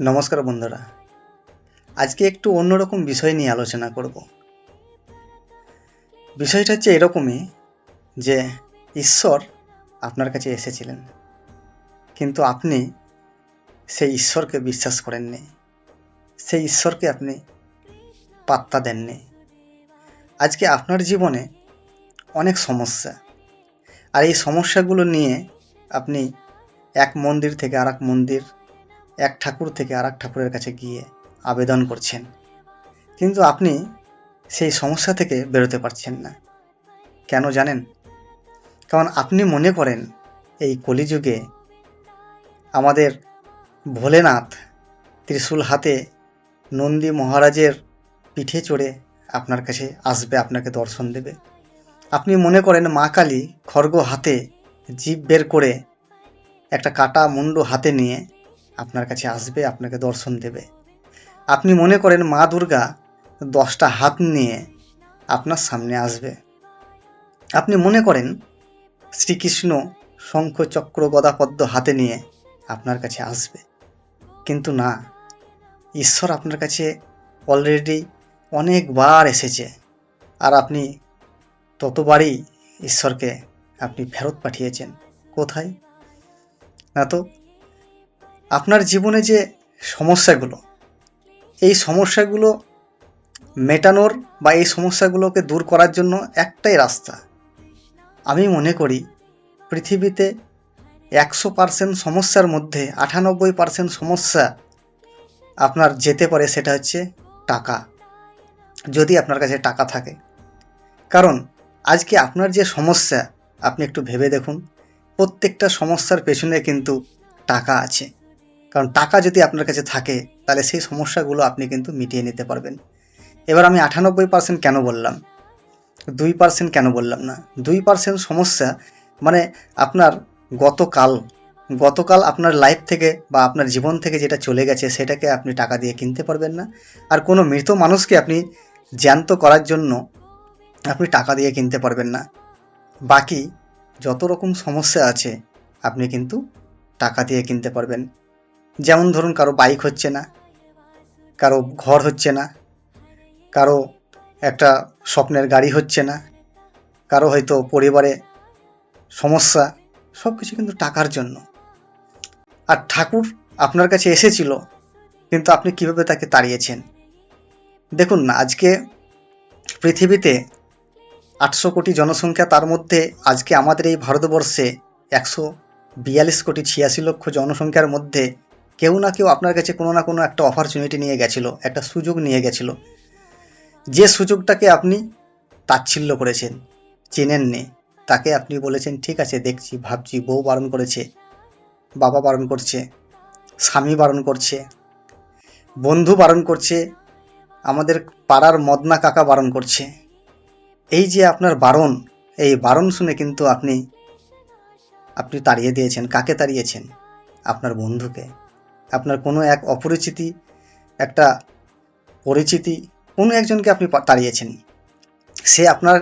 নমস্কার বন্ধুরা, আজকে একটু অন্যরকম বিষয় নিয়ে আলোচনা করব। বিষয়টা হচ্ছে এরকমই যে ঈশ্বর আপনার কাছে এসেছিলেন, কিন্তু আপনি সেই ঈশ্বরকে বিশ্বাস করেননি, সেই ঈশ্বরকে আপনি পাত্তা দেননি। আজকে আপনার জীবনে অনেক সমস্যা, আর এই সমস্যাগুলো নিয়ে আপনি এক মন্দির থেকে আরেক মন্দির, এক ঠাকুর থেকে আরেক ঠাকুরের কাছে গিয়ে আবেদন করছেন, কিন্তু আপনি সেই সমস্যা থেকে বেরোতে পারছেন না। কেন জানেন? কারণ আপনি মনে করেন এই কলিযুগে আমাদের ভোলেনাথ ত্রিশূল হাতে নন্দী মহারাজের পিঠে চড়ে আপনার কাছে আসবে, আপনাকে দর্শন দেবে। আপনি মনে করেন মা কালী খড়গ হাতে জিভ বের করে একটা কাটা মুন্ডু হাতে নিয়ে আপনার কাছে আসবে, আপনাকে দর্শন দেবে। আপনি মনে করেন মা দুর্গা 10টা হাত নিয়ে আপনার সামনে আসবে। আপনি মনে করেন শ্রীকৃষ্ণ শঙ্খ চক্র গদা পদ্ম হাতে নিয়ে আপনার কাছে আসবে, কিন্তু না, ঈশ্বর আপনার কাছে অলরেডি অনেকবার এসেছে, আর আপনি ততবারই ঈশ্বরকে আপনি ফেরত পাঠিয়েছেন। কোথায়? না তো, আপনার জীবনে যে সমস্যাগুলো, এই সমস্যাগুলো মেটানোর বা এই সমস্যাগুলোকে দূর করার জন্য একটাই রাস্তা। আমি মনে করি পৃথিবীতে 100% সমস্যার মধ্যে 98% সমস্যা আপনার যেতে পারে, সেটা হচ্ছে টাকা, যদি আপনার কাছে টাকা থাকে। কারণ আজকে আপনার যে সমস্যা, আপনি একটু ভেবে দেখুন, প্রত্যেকটা সমস্যার পেছনে কিন্তু টাকা আছে। কারণ টাকা যদি আপনার কাছে থাকে, তাহলে সেই সমস্যাগুলো আপনি কিন্তু মিটিয়ে নিতে পারবেন। এবার আমি 98% কেন বললাম, 2% কেন বললাম না? 2% সমস্যা মানে আপনার গতকাল আপনার লাইফ থেকে বা আপনার জীবন থেকে যেটা চলে গেছে, সেটাকে আপনি টাকা দিয়ে কিনতে পারবেন না। আর কোনো মৃত মানুষকে আপনি জ্যান্ত করার জন্য আপনি টাকা দিয়ে কিনতে পারবেন না। বাকি যত রকম সমস্যা আছে আপনি কিন্তু টাকা দিয়ে কিনতে পারবেন। যেমন ধরুন, কারো বাইক হচ্ছে না, কারো ঘর হচ্ছে না, কারো একটা স্বপ্নের গাড়ি হচ্ছে না, কারো হয়তো পরিবারে সমস্যা, সব কিছু কিন্তু টাকার জন্য। আর ঠাকুর আপনার কাছে এসেছিল, কিন্তু আপনি কিভাবে তাকে তাড়িয়েছেন? দেখুন না, আজকে পৃথিবীতে 800 কোটি জনসংখ্যা, তার মধ্যে আজকে আমাদের এই ভারতবর্ষে 142 কোটি 86 লক্ষ জনসংখ্যার মধ্যে কেউ না কেউ আপনার কাছে কোনো না কোনো একটা অপরচুনিটি নিয়ে গেছিল, একটা সুযোগ নিয়ে গেছিল, যে সুযোগটাকে আপনি তাচ্ছিল্য করেছেন, চেনেননি। তাকে আপনি বলেছেন ঠিক আছে, দেখছি, ভাবছি, বউ বারণ করেছে, বাবা বারণ করছে, স্বামী বারণ করছে, বন্ধু বারণ করছে, আমাদের পাড়ার মদনা কাকা বারণ করছে। এই যে আপনার বারণ, এই বারণ শুনে কিন্তু আপনি তাড়িয়ে দিয়েছেন। কাকে তাড়িয়েছেন? আপনার বন্ধুকে। আপনার কোনো এক অপরিচিতি, একটা পরিচিতি, কোনো একজনকে আপনি তাড়িয়েছেন। সে আপনার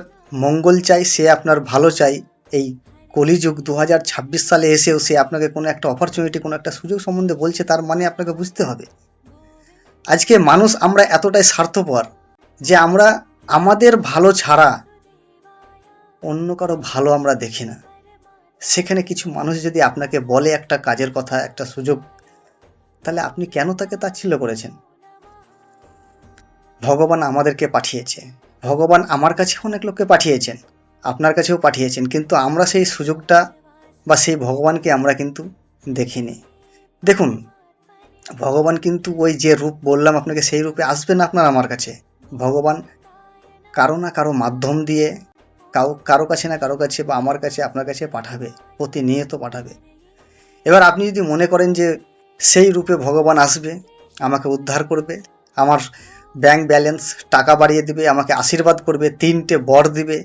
মঙ্গল চাই, সে আপনার ভালো চাই। এই কলিযুগ 2026 সালে এসেও সে আপনাকে কোনো একটা অপরচুনিটি, কোনো একটা সুযোগ সম্বন্ধে বলছে, তার মানে আপনাকে বুঝতে হবে আজকে মানুষ আমরা এতটাই স্বার্থপর যে আমরা আমাদের ভালো ছাড়া অন্য কারো ভালো আমরা দেখি না। সেখানে কিছু মানুষ যদি আপনাকে বলে একটা কাজের কথা, একটা সুযোগ, তাহলে আপনি কেন তাকে তাচ্ছিল্য করেছেন? ভগবান আমাদেরকে পাঠিয়েছে, ভগবান আমার কাছে অনেক লোককে পাঠিয়েছেন, আপনার কাছেও পাঠিয়েছেন, কিন্তু আমরা সেই সুযোগটা বা সেই ভগবানকে আমরা কিন্তু দেখিনি। দেখুন, ভগবান কিন্তু ওই যে রূপ বললাম আপনাকে, সেই রূপে আসবে না আপনার আমার কাছে। ভগবান কারো না কারো মাধ্যম দিয়ে কারো কাছে না কারো কাছে বা আমার কাছে, আপনার কাছে পাঠাবে, প্রতিনিয়ত পাঠাবে। এবার আপনি যদি মনে করেন যে সেই রূপে ভগবান আসবে, আমাকে উদ্ধার করবে, আমার ব্যাংক ব্যালেন্স টাকা বাড়িয়ে দিবে, আমাকে আশীর্বাদ করবে, 3টে বর দিবে,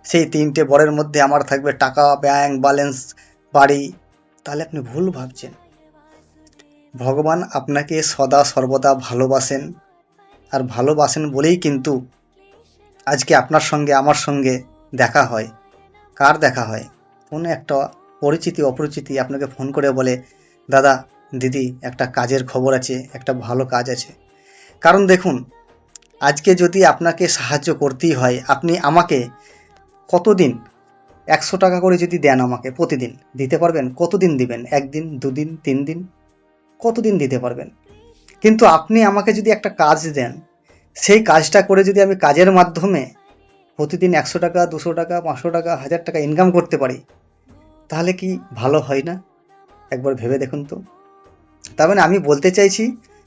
সেই 3টে বরের মধ্যে আমার থাকবে টাকা, ব্যাংক ব্যালেন্স, বাড়ি, তাহলে আপনি ভুল ভাবছেন। ভগবান আপনাকে সদা সর্বদা ভালোবাসেন, আর ভালোবাসেন বলেই কিন্তু আজকে আপনার সঙ্গে আমার সঙ্গে দেখা হয়। কার দেখা হয়? কোনো একটা পরিচিতি অপরিচিতি আপনাকে ফোন করে বলে, দাদা দিদি একটা কাজের খবর আছে, একটা ভালো কাজ আছে। কারণ দেখুন, আজকে যদি আপনাকে সাহায্য করতেই হয়, আপনি আমাকে কতদিন 100 টাকা করে যদি দেন আমাকে প্রতিদিন, দিতে পারবেন? কতদিন দিবেন? 1 দিন, 2 দিন, 3 দিন, কতদিন দিতে পারবেন? কিন্তু আপনি আমাকে যদি একটা কাজ দেন, সেই কাজটা করে যদি আমি কাজের মাধ্যমে প্রতিদিন 100 টাকা, 200 টাকা, 500 টাকা, 1000 টাকা ইনকাম করতে পারি, তাহলে কি ভালো হয় না? একবার ভেবে দেখুন তো। তার মানে আমি বলতে চাইছি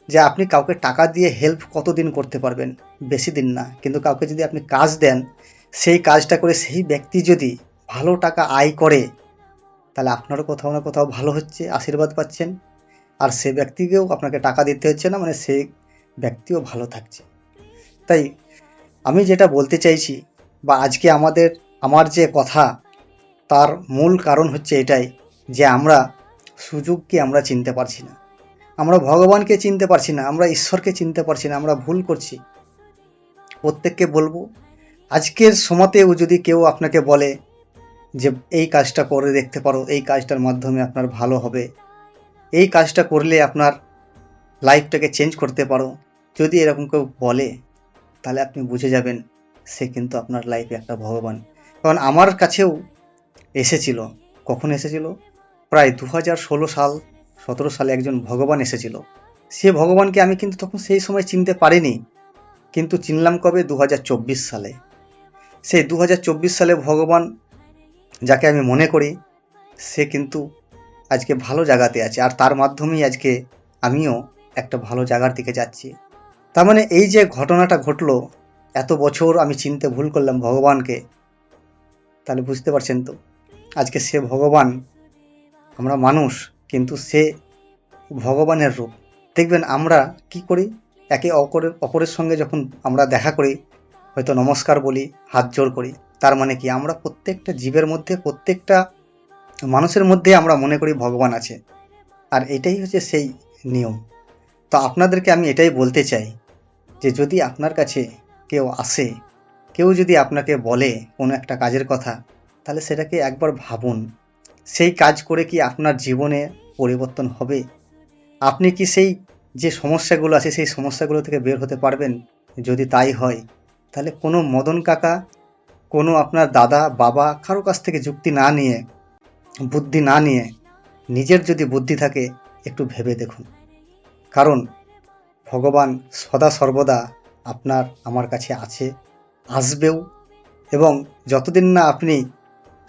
যে আপনি কাউকে টাকা দিয়ে হেল্প কতদিন করতে পারবেন? বেশি দিন না। কিন্তু কাউকে যদি আপনি কাজ দেন, সেই কাজটা করে সেই ব্যক্তি যদি ভালো টাকা আয় করে, তাহলে আপনারও কোথাও না কোথাও ভালো হচ্ছে, আশীর্বাদ পাচ্ছেন। আর সে ব্যক্তিকেও আপনাকে টাকা দিতে হচ্ছে না, মানে সেই ব্যক্তিও ভালো থাকছে। তাই আমি যেটা বলতে চাইছি, বা আজকে আমার যে কথা, তার মূল কারণ হচ্ছে এটাই, যে আমরা সুযোগকে আমরা চিনতে পারছি না, আমরা ভগবানকে চিনতে পারছি না, আমরা ঈশ্বরকে চিনতে পারছি না, আমরা ভুল করছি। প্রত্যেককে বলবো, আজকের সময়তেও যদি কেউ আপনাকে বলে যে এই কাজটা করে দেখতে পারো, এই কাজটার মাধ্যমে আপনার ভালো হবে, এই কাজটা করলে আপনার লাইফটাকে চেঞ্জ করতে পারো, যদি এরকম কেউ বলে, তাহলে আপনি বুঝে যাবেন সে কিন্তু আপনার লাইফে একটা ভগবান। কারণ আমার কাছেও এসেছিল। কখন এসেছিল? প্রায় 2016 সাল 17 সালে একজন ভগবান এসেছিল। সে ভগবানকে আমি কিন্তু তখন সেই সময় চিনতে পারিনি, কিন্তু চিনলাম কবে? 2024 সালে। সেই 2024 সালে ভগবান যাকে আমি মনে করি, সে কিন্তু আজকে ভালো জায়গাতে আছে, আর তার মাধ্যমেই আজকে আমিও একটা ভালো জায়গার দিকে যাচ্ছি। তার মানে এই যে ঘটনাটা ঘটলো, এত বছর আমি চিনতে ভুল করলাম ভগবানকে, তাহলে বুঝতে পারছেন তো আজকে সে ভগবান, আমরা মানুষ, কিন্তু সে ভগবানের রূপ। দেখবেন আমরা কি করি, একে অপরের সঙ্গে যখন আমরা দেখা করি, হয়তো নমস্কার বলি, হাত জোড় করি, তার মানে কি আমরা প্রত্যেকটা জীবের মধ্যে, প্রত্যেকটা মানুষের মধ্যে আমরা মনে করি ভগবান আছে। আর এটাই হচ্ছে সেই নিয়ম। তো আপনাদেরকে আমি এটাই বলতে চাই, যে যদি আপনার কাছে কেউ আসে, কেউ যদি আপনাকে বলে কোনো একটা কাজের কথা, তাহলে সেটাকে একবার ভাবুন, সেই কাজ করে কি আপনার জীবনে পরিবর্তন হবে? আপনি কি সেই যে সমস্যাগুলো আছে সেই সমস্যাগুলো থেকে বের হতে পারবেন? যদি তাই হয়, তাহলে কোনো মদন কাকা, কোনো আপনার দাদা বাবা কারো কাছ থেকে যুক্তি না নিয়ে, বুদ্ধি না নিয়ে, নিজের যদি বুদ্ধি থাকে একটু ভেবে দেখুন। কারণ ভগবান সদা সর্বদা আপনার আমার কাছে আছে, আসবেও। এবং যতদিন না আপনি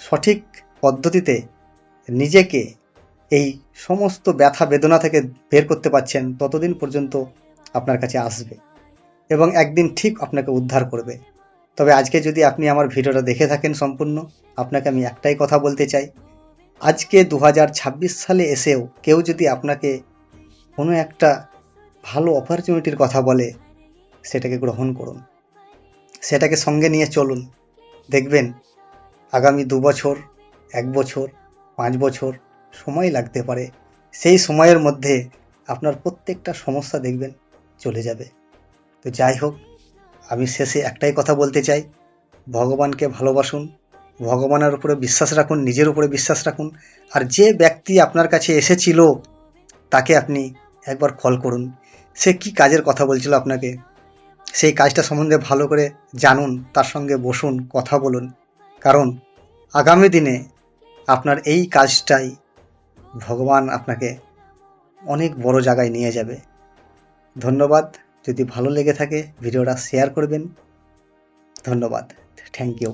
সঠিক পদ্ধতিতে নিজেকে এই সমস্ত ব্যথা বেদনা থেকে বের করতে পারছেন, ততদিন পর্যন্ত আপনার কাছে আসবে এবং একদিন ঠিক আপনাকে উদ্ধার করবে। তবে আজকে যদি আপনি আমার ভিডিওটা দেখে থাকেন সম্পূর্ণ, আপনাকে আমি একটাই কথা বলতে চাই, আজকে 2026 সালে এসেও কেউ যদি আপনাকে কোনো একটা ভালো অপরচুনিটির কথা বলে, সেটাকে গ্রহণ করুন, সেটাকে সঙ্গে নিয়ে চলুন। দেখবেন আগামী 2 বছর, 1 বছর, 5 বছর সময় লাগতে পারে, সেই সময়ের মধ্যে আপনার প্রত্যেকটা সমস্যা দেখবেন চলে যাবে। তো যাই হোক, আমি শেষে একটাই কথা বলতে চাই, ভগবানকে ভালোবাসুন, ভগবানের উপরে বিশ্বাস রাখুন, নিজের উপরে বিশ্বাস রাখুন। আর যে ব্যক্তি আপনার কাছে এসেছিল, তাকে আপনি একবার কল করুন, সে কি কাজের কথা বলছিল আপনাকে, সেই কাজটা সম্বন্ধে ভালো করে জানুন, তার সঙ্গে বসুন, কথা বলুন। কারণ আগামী দিনে আপনার এই কাজটাই ভগবান আপনাকে অনেক বড় জায়গায় নিয়ে যাবে। ধন্যবাদ। যদি ভালো লেগে থাকে ভিডিওটা শেয়ার করবেন। ধন্যবাদ। Thank you.